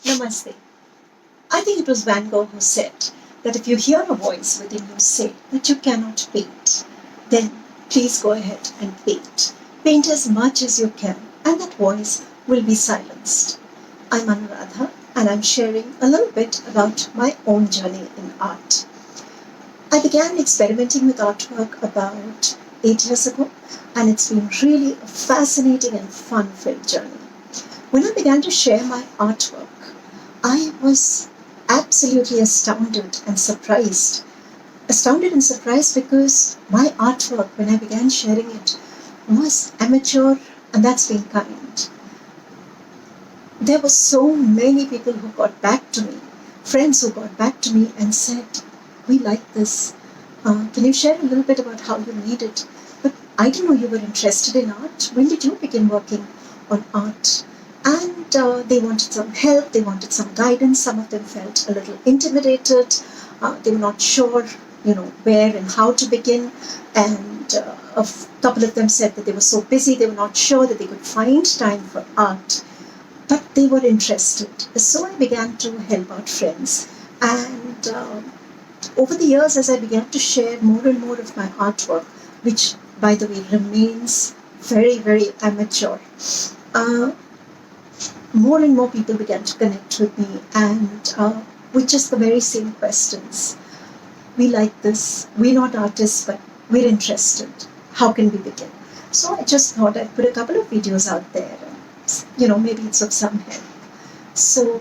Namaste. I think it was Van Gogh who said that if you hear a voice within you say that you cannot paint, then please go ahead and paint. Paint as much as you can, and that voice will be silenced. I'm Anuradha, and I'm sharing a little bit about my own journey in art. I began experimenting with artwork about 8 years ago, and it's been really a fascinating and fun-filled journey. When I began to share my artwork, I was absolutely astounded and surprised. Astounded and surprised because my artwork, when I began sharing it, was amateur, and that's been kind. There were so many people who got back to me, friends who got back to me and said, "We like this. Can you share a little bit about how you made it? But I didn't know you were interested in art. When did you begin working on art?" And they wanted some help, they wanted some guidance. Some of them felt a little intimidated. They were not sure, where and how to begin. And a couple of them said that they were so busy, they were not sure that they could find time for art. But they were interested. So I began to help out friends. And over the years, as I began to share more and more of my artwork, which, by the way, remains very, very amateur, more and more people began to connect with me, and with just the very same questions. We like this, we're not artists, but we're interested. How can we begin? So I just thought I'd put a couple of videos out there, and maybe it's of some help. So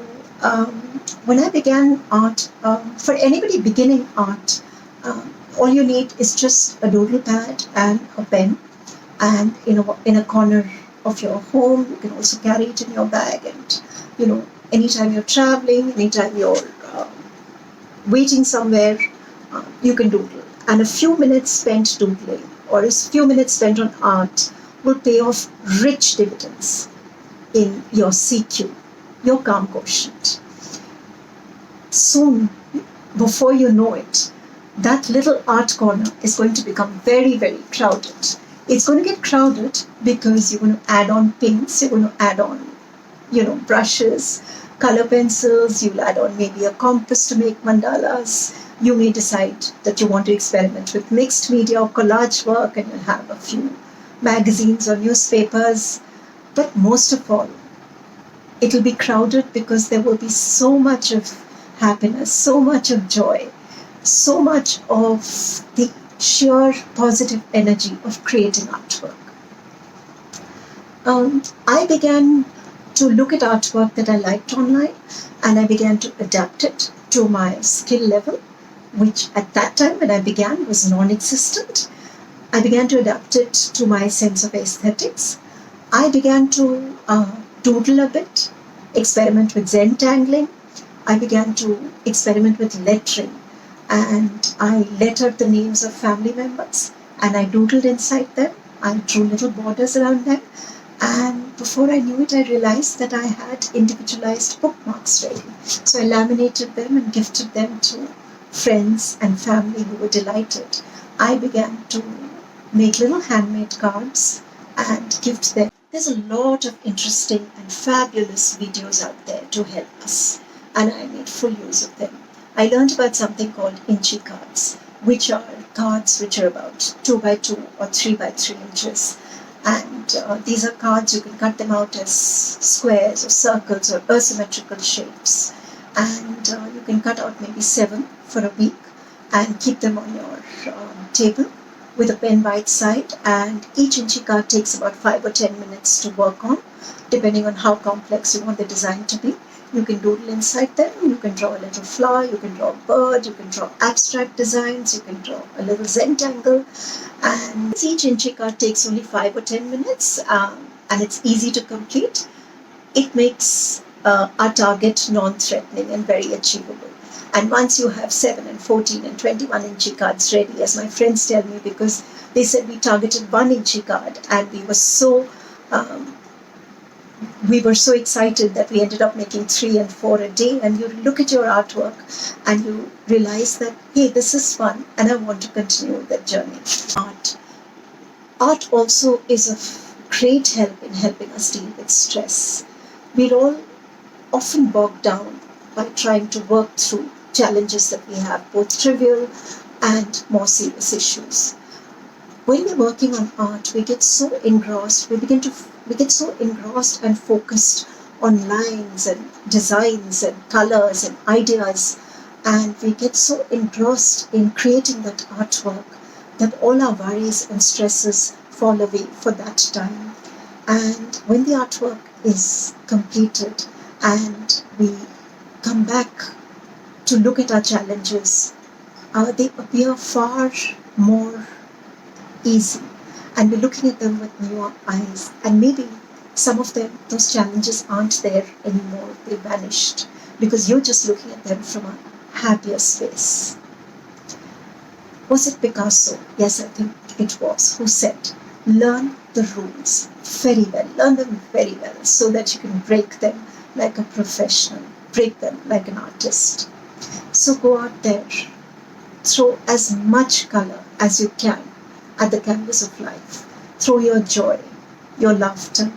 when I began art, for anybody beginning art, all you need is just a doodle pad and a pen, and in a corner of your home. You can also carry it in your bag, and anytime you're traveling, anytime you're waiting somewhere, you can doodle. And a few minutes spent doodling or a few minutes spent on art will pay off rich dividends in your CQ, your calm quotient. Soon, before you know it, that little art corner is going to become very, very crowded. It's going to get crowded because you're going to add on pinks, you're going to add on, brushes, color pencils, you'll add on maybe a compass to make mandalas. You may decide that you want to experiment with mixed media or collage work, and you'll have a few magazines or newspapers. But most of all, it'll be crowded because there will be so much of happiness, so much of joy, so much of the sheer positive energy of creating artwork. I began to look at artwork that I liked online, and I began to adapt it to my skill level, which at that time when I began was non-existent. I began to adapt it to my sense of aesthetics. I began to doodle a bit, experiment with Zentangling. I began to experiment with lettering, and I lettered the names of family members, and I doodled inside them. I drew little borders around them, and before I knew it, I realized that I had individualized bookmarks ready. So I laminated them and gifted them to friends and family who were delighted. I began to make little handmade cards and gift them. There's a lot of interesting and fabulous videos out there to help us, and I made full use of them. I learned about something called inchi cards, which are cards which are about 2 by 2 or 3 by 3 inches. And these are cards, you can cut them out as squares or circles or asymmetrical shapes. And you can cut out maybe 7 for a week and keep them on your table with a pen by its side. And each inchi card takes about 5 or 10 minutes to work on, depending on how complex you want the design to be. You can doodle inside them, you can draw a little flower, you can draw a bird, you can draw abstract designs, you can draw a little Zentangle. And each inchi card takes only 5 or 10 minutes, and it's easy to complete. It makes our target non-threatening and very achievable. And once you have 7 and 14 and 21 inchi cards ready, as my friends tell me, because they said we targeted 1 inchi card, and we were so excited that we ended up making 3 and 4 a day. And you look at your artwork and you realize that, hey, this is fun, and I want to continue that journey. Art also is of great help in helping us deal with stress. We're all often bogged down by trying to work through challenges that we have, both trivial and more serious issues. When we're working on art, we get so engrossed, we get so engrossed and focused on lines and designs and colors and ideas, and we get so engrossed in creating that artwork that all our worries and stresses fall away for that time. And when the artwork is completed and we come back to look at our challenges, they appear far more easy, and we're looking at them with new eyes, and maybe some of them, those challenges aren't there anymore, they vanished because you're just looking at them from a happier space. Was it Picasso? Yes, I think it was, who said, learn the rules very well, learn them very well so that you can break them like a professional, break them like an artist. So go out there, throw as much color as you can at the canvas of life. Throw your joy, your laughter,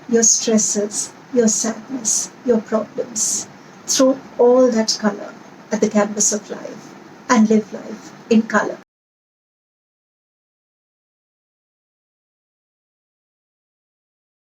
your stresses, your sadness, your problems. Throw all that color at the canvas of life and live life in color.